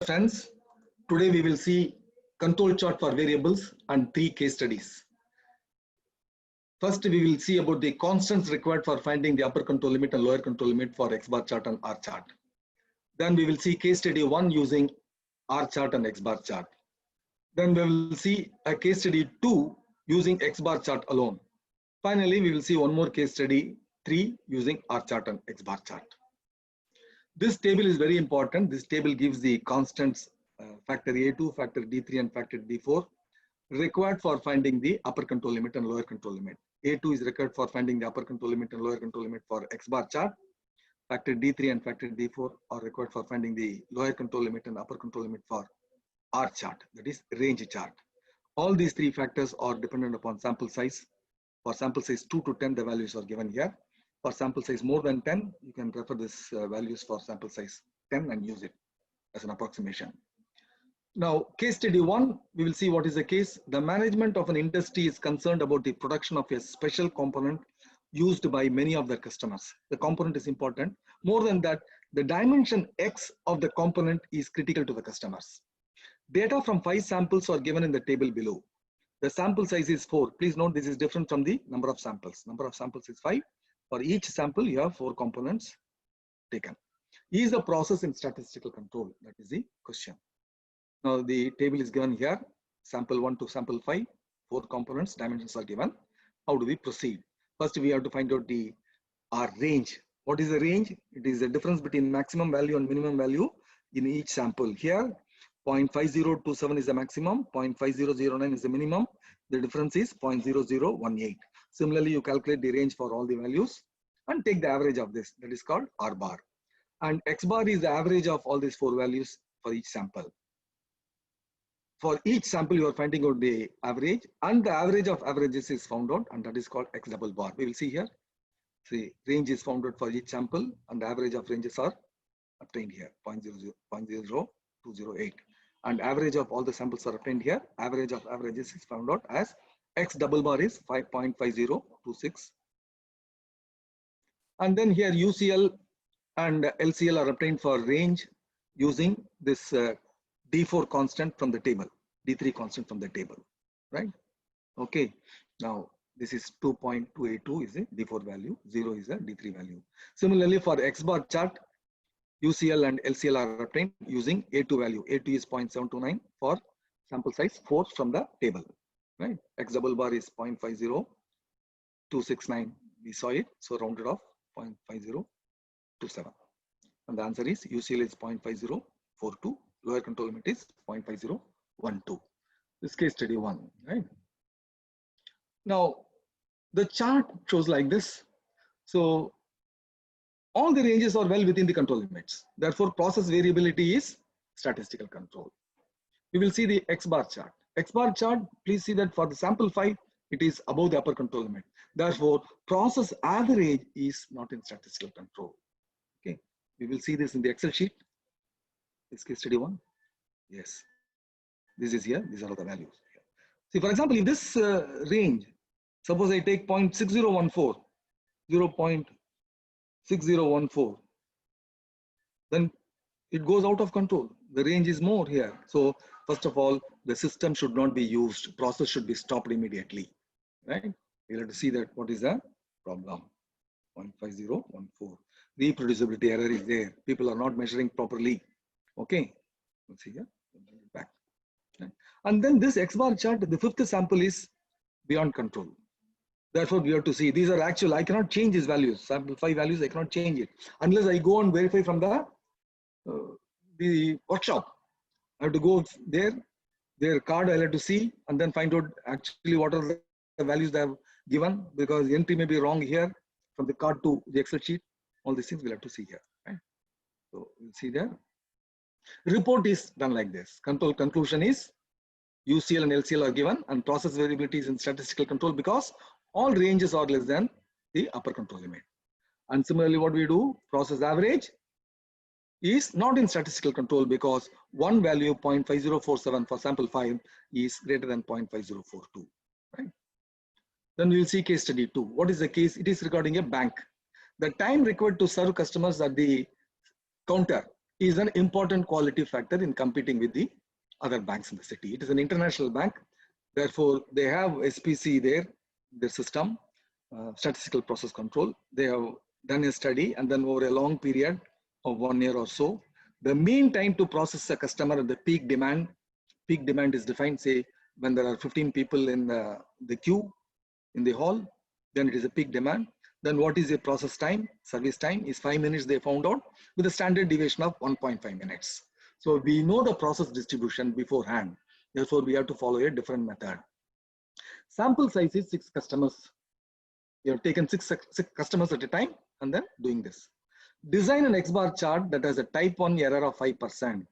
Friends, today we will see control chart for variables and three case studies. First, we will see about the constants required for finding the upper control limit and lower control limit for X bar chart and R chart. Then we will see case study 1 using R chart and X bar chart. Then we will see a case study 2 using X bar chart alone. Finally, we will see one more case study 3 using R chart and X bar chart. This table is very important. This table gives the constants factor A2, factor D3 and factor D4 required for finding the upper control limit and lower control limit. A2 is required for finding the upper control limit and lower control limit for X bar chart. Factor D3 and factor D4 are required for finding the lower control limit and upper control limit for R chart, that is range chart. All these three factors are dependent upon sample size. For sample size 2 to 10, the values are given here. For sample size more than 10, you can refer this values for sample size 10 and use it as an approximation. Now, case study 1, we will see what is the case. The management of an industry is concerned about the production of a special component used by many of their customers. The component is important. More than that, the dimension X of the component is critical to the customers. Data from 5 samples are given in the table below. The sample size is 4. Please note this is different from the number of samples. Number of samples is 5. For each sample, you have 4 components taken. Is the process in statistical control? That is the question. Now the table is given here. Sample 1 to sample 5. 4 components, dimensions are given. How do we proceed? First, we have to find out the range. What is the range? It is the difference between maximum value and minimum value in each sample. Here, 0.5027 is the maximum, 0.5009 is the minimum. The difference is 0.0018. Similarly, you calculate the range for all the values and take the average of this. That is called R bar. And X bar is the average of all these 4 values for each sample. For each sample, you are finding out the average, and the average of averages is found out, and that is called X double bar. We will see here. See, range is found out for each sample, and the average of ranges are obtained here, 0.00208. And average of all the samples are obtained here. Average of averages is found out as X double bar is 5.5026. And then here UCL and LCL are obtained for range using this D4 constant from the table, D3 constant from the table, right? Okay, now this is 2.282 is a D4 value, 0 is a D3 value. Similarly, for X bar chart, UCL and LCL are obtained using A2 value. A2 is 0.729 for sample size 4 from the table, right? X double bar is 0.50269. We saw it, so rounded off 0.5027. And the answer is UCL is 0.5042. Lower control limit is 0.5012. This case study 1, right? Now, the chart shows like this. So, all the ranges are well within the control limits. Therefore, process variability is statistical control. We will see the X bar chart. X bar chart, please see that for the sample 5, it is above the upper control limit. Therefore, process average is not in statistical control. Okay, we will see this in the Excel sheet. This case study 1. Yes, this is here. These are the values. See, for example, in this range, suppose I take 0.6014, 0.6014, then it goes out of control. The range is more here. So, first of all, the system should not be used. Process should be stopped immediately. Right? We have to see that what is the problem. 0.5014. Reproducibility error is there. People are not measuring properly. Okay, let's see here, back. And then this X bar chart, the 5th sample is beyond control. Therefore, we have to see these are actual. I cannot change these values. Sample 5 values, I cannot change it unless I go and verify from the workshop. I have to go there, their card I'll have to see, and then find out actually what are the values they have given, because the entry may be wrong here from the card to the Excel sheet. All these things we'll have to see here. Right? So we'll see there. Report is done like this. Control conclusion is UCL and LCL are given, and process variability is in statistical control because all ranges are less than the upper control limit. And similarly, what we do, process average is not in statistical control because one value 0.5047 for sample 5 is greater than 0.5042. Right? Then we will see case study 2. What is the case? It is regarding a bank. The time required to serve customers at the counter is an important quality factor in competing with the other banks in the city. It is an international bank. Therefore, they have SPC there, their system, statistical process control. They have done a study, and then over a long period of 1 year or so, the mean time to process a customer at the peak demand is defined, say, when there are 15 people in the queue in the hall, then it is a peak demand. Then what is the process time? Service time is 5 minutes, they found out, with a standard deviation of 1.5 minutes. So we know the process distribution beforehand. Therefore, we have to follow a different method. Sample size is 6 customers. We have taken six customers at a time and then doing this. Design an X-bar chart that has a type 1 error of 5%.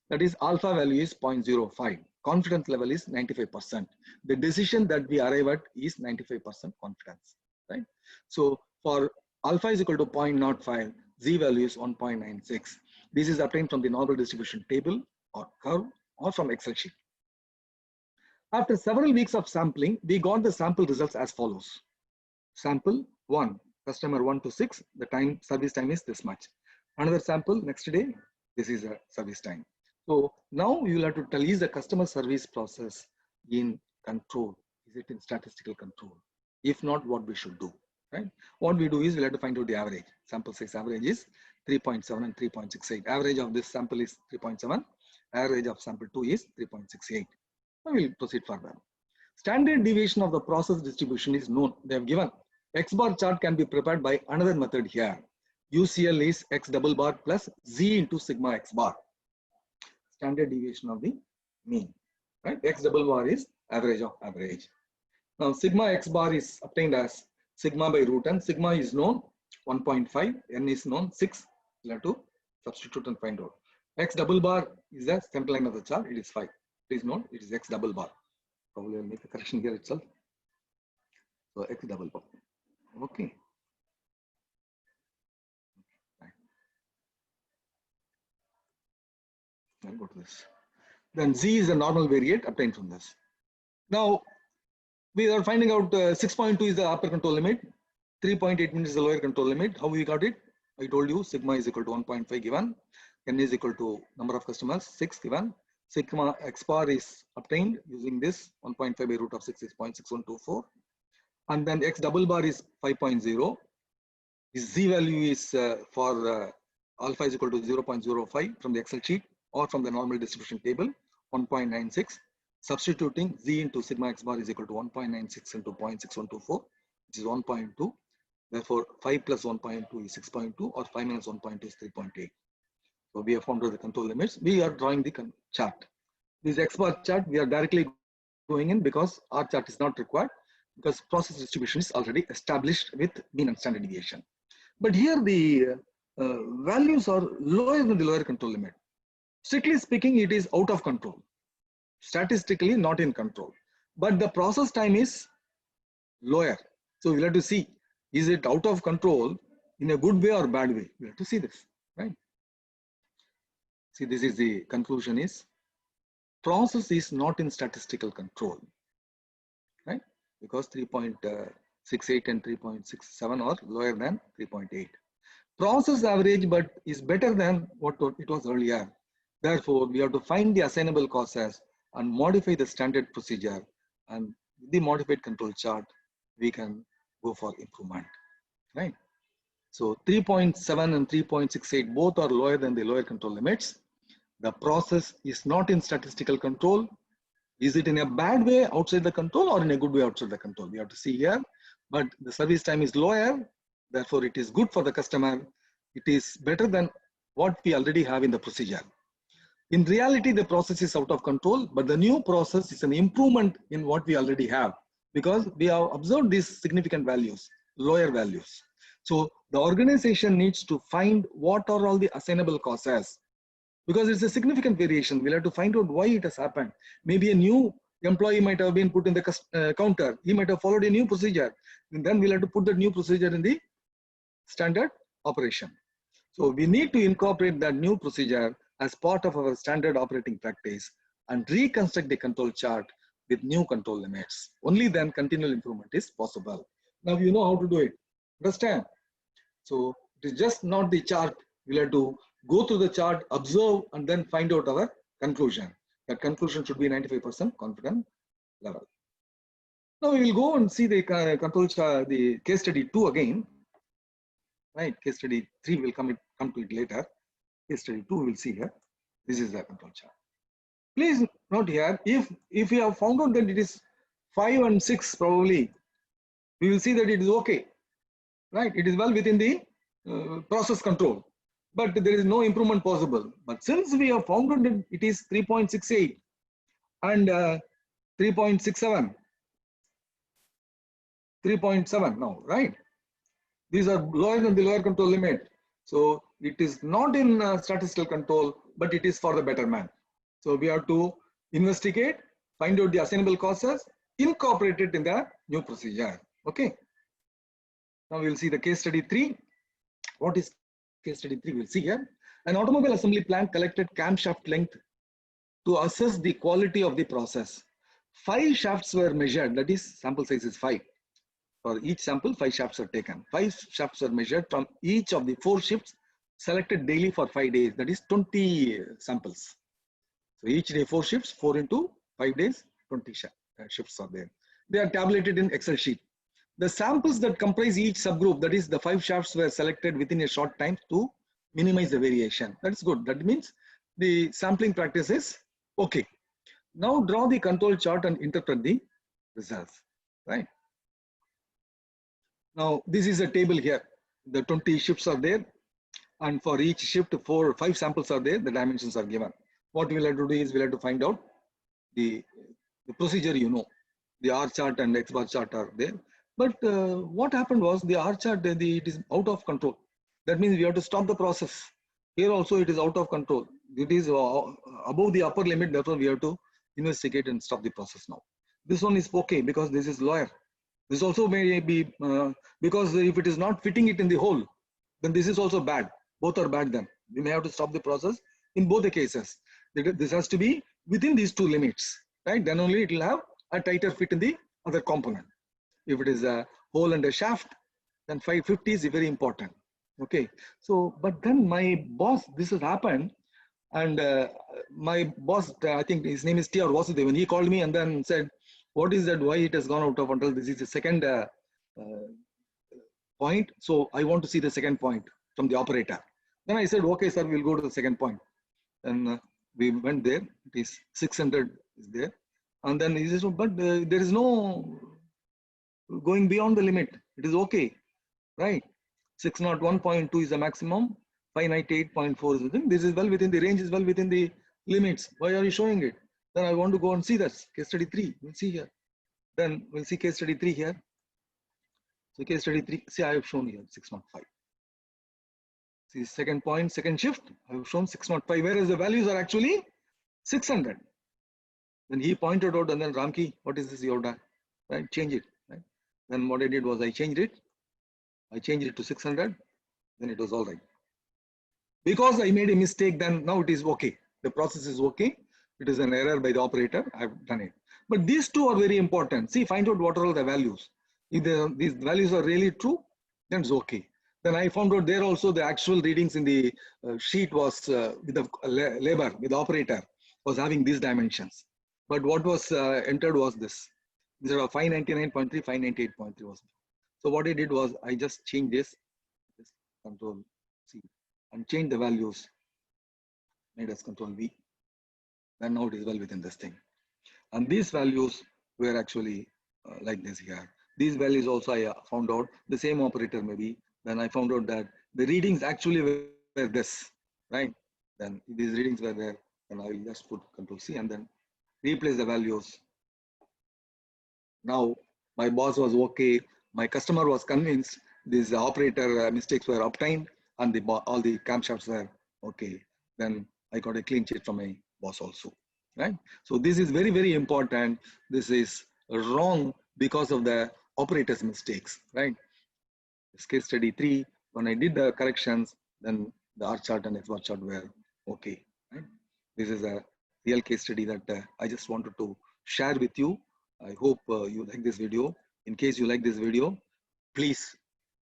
That is, alpha value is 0.05. Confidence level is 95%. The decision that we arrive at is 95% confidence, right? So for alpha is equal to 0.05, Z value is 1.96. This is obtained from the normal distribution table or curve or from Excel sheet. After several weeks of sampling, we got the sample results as follows. Sample 1, customer 1 to 6, the service time is this much. Another sample next day, this is a service time. So now you will have to tell, is the customer service process in control? Is it in statistical control? If not, what we should do, right? What we do is we'll have to find out the average. Sample size average is 3.7 and 3.68. Average of this sample is 3.7. Average of sample 2 is 3.68. Now we'll proceed further. Standard deviation of the process distribution is known. They have given. X-bar chart can be prepared by another method here. UCL is X double bar plus Z into sigma X bar. Standard deviation of the mean, right? X double bar is average of average. Now sigma X bar is obtained as sigma by root n. Sigma is known 1.5, n is known 6. We'll have to substitute and find out. X double bar is the center line of the chart. It is 5. Please note it is X double bar. Probably I'll make a correction here itself. So X double bar. Okay. I'll go to this. Then Z is the normal variate obtained from this. Now we are finding out 6.2 is the upper control limit, 3.8 is the lower control limit. How we got it? I told you sigma is equal to 1.5 given, n is equal to number of customers 6 given. Sigma X bar is obtained using this 1.5 by root of 6 is 0.6124, and then X double bar is 5.0. This Z value is for alpha is equal to 0.05 from the Excel sheet or from the normal distribution table, 1.96. Substituting Z into sigma X bar is equal to 1.96 into 0.6124, which is 1.2. Therefore, 5 plus 1.2 is 6.2, or 5 minus 1.2 is 3.8. So we have found out the control limits. We are drawing the chart. This X bar chart, we are directly going in because our chart is not required, because process distribution is already established with mean and standard deviation. But here the values are lower than the lower control limit. Strictly speaking, it is out of control. Statistically not in control, but the process time is lower. So we'll have to see, is it out of control in a good way or bad way? We have to see this, right? See, this is the conclusion is process is not in statistical control, right? Because 3.68 and 3.67 are lower than 3.8. Process average but is better than what it was earlier. Therefore, we have to find the assignable causes and modify the standard procedure, and with the modified control chart, we can go for improvement, right? So 3.7 and 3.68 both are lower than the lower control limits. The process is not in statistical control. Is it in a bad way outside the control or in a good way outside the control? We have to see here, but the service time is lower. Therefore, it is good for the customer. It is better than what we already have in the procedure. In reality, the process is out of control, but the new process is an improvement in what we already have, because we have observed these significant values, lower values. So the organization needs to find what are all the assignable causes, because it's a significant variation. We'll have to find out why it has happened. Maybe a new employee might have been put in the counter. He might have followed a new procedure. And then we'll have to put that new procedure in the standard operation. So we need to incorporate that new procedure as part of our standard operating practice and reconstruct the control chart with new control limits. Only then continual improvement is possible. Now you know how to do it. Understand? So it is just not the chart. We'll have to go through the chart, observe, and then find out our conclusion. That conclusion should be 95% confident level. Now we will go and see the control chart, the case study 2 again. Right, case study 3 will come to it later. Case study 2 we will see here. This is the control chart. Please note here, if you have found out that it is 5 and 6 probably, we will see that it is okay. Right, it is well within the process control, but there is no improvement possible. But since we have found out that it is 3.68 and 3.67, 3.7 now, right? These are lower than the lower control limit. So it is not in statistical control, but it is for the betterment. So we have to investigate, find out the assignable causes, incorporate it in the new procedure. Okay. Now we will see the case study 3. What is case study 3? We'll see here. An automobile assembly plant collected camshaft length to assess the quality of the process. 5 shafts were measured, that is sample size is 5. For each sample, 5 shafts are taken. 5 shafts are measured from each of the 4 shifts selected daily for 5 days, that is 20 samples. So each day 4 shifts, 4 into 5 days, 20 shifts are there. They are tabulated in Excel sheet. The samples that comprise each subgroup, that is the 5 shafts, were selected within a short time to minimize the variation. That is good. That means the sampling practice is okay. Now draw the control chart and interpret the results. Right. Now this is a table here. The 20 shifts are there, and for each shift 4 or 5 samples are there. The dimensions are given. What we'll have to do is we'll have to find out the procedure. You know, the R chart and X bar chart are there. But what happened was the R chart, it is out of control. That means we have to stop the process. Here also it is out of control. It is above the upper limit. Therefore, we have to investigate and stop the process now. This one is okay because this is lower. This also may be because if it is not fitting it in the hole, then this is also bad. Both are bad then. We may have to stop the process in both the cases. This has to be within these 2 limits, right? Then only it will have a tighter fit in the other component. If it is a hole and a shaft, then 550 is very important. Okay. So, but then my boss, this has happened, and my boss, I think his name is T.R. Vasudevan, he called me and then said, what is that? Why it has gone out of control? This is the second point. So I want to see the second point from the operator. Then I said, okay, sir, we'll go to the second point. And we went there. It is 600 is there. And then he says, but there is no going beyond the limit. It is okay, right? 601.2 is the maximum. 598.4 is within. This is well within the range, is well within the limits. Why are you showing it? Then I want to go and see that. Case study 3. We'll see here. Then we'll see case study 3 here. So case study 3. See, I have shown here 605. See, second point, second shift. I have shown 605, whereas the values are actually 600. Then he pointed out, and then Ramki, what is this you have done? Right? Change it. Right? Then what I did was I changed it. I changed it to 600. Then it was all right. Because I made a mistake, then now it is okay. The process is okay. It is an error by the operator. I've done it. But these two are very important. See, find out what are all the values. If these values are really true, then it's okay. Then I found out there also the actual readings in the sheet was with the labor, with the operator, was having these dimensions. But what was entered was this. These are 599.3, 598.3 was. So what I did was I just changed this control C and change the values, made as control V. Then now it is well within this thing. And these values were actually like this here. These values also I found out, the same operator maybe. Then I found out that the readings actually were this, right? Then these readings were there, and I will just put control C and then replace the values. Now my boss was okay. My customer was convinced these operator mistakes were obtained and all the camshafts were okay. Then I got a clean sheet from my boss also, right? So this is very, very important. This is wrong because of the operator's mistakes, right? This case study 3, when I did the corrections, then the R chart and X bar chart were okay, right? This is a real case study that I just wanted to share with you. I hope you like this video. In case you like this video, please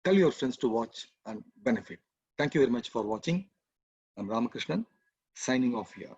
tell your friends to watch and benefit. Thank you very much for watching. I'm Ramakrishnan, signing off here.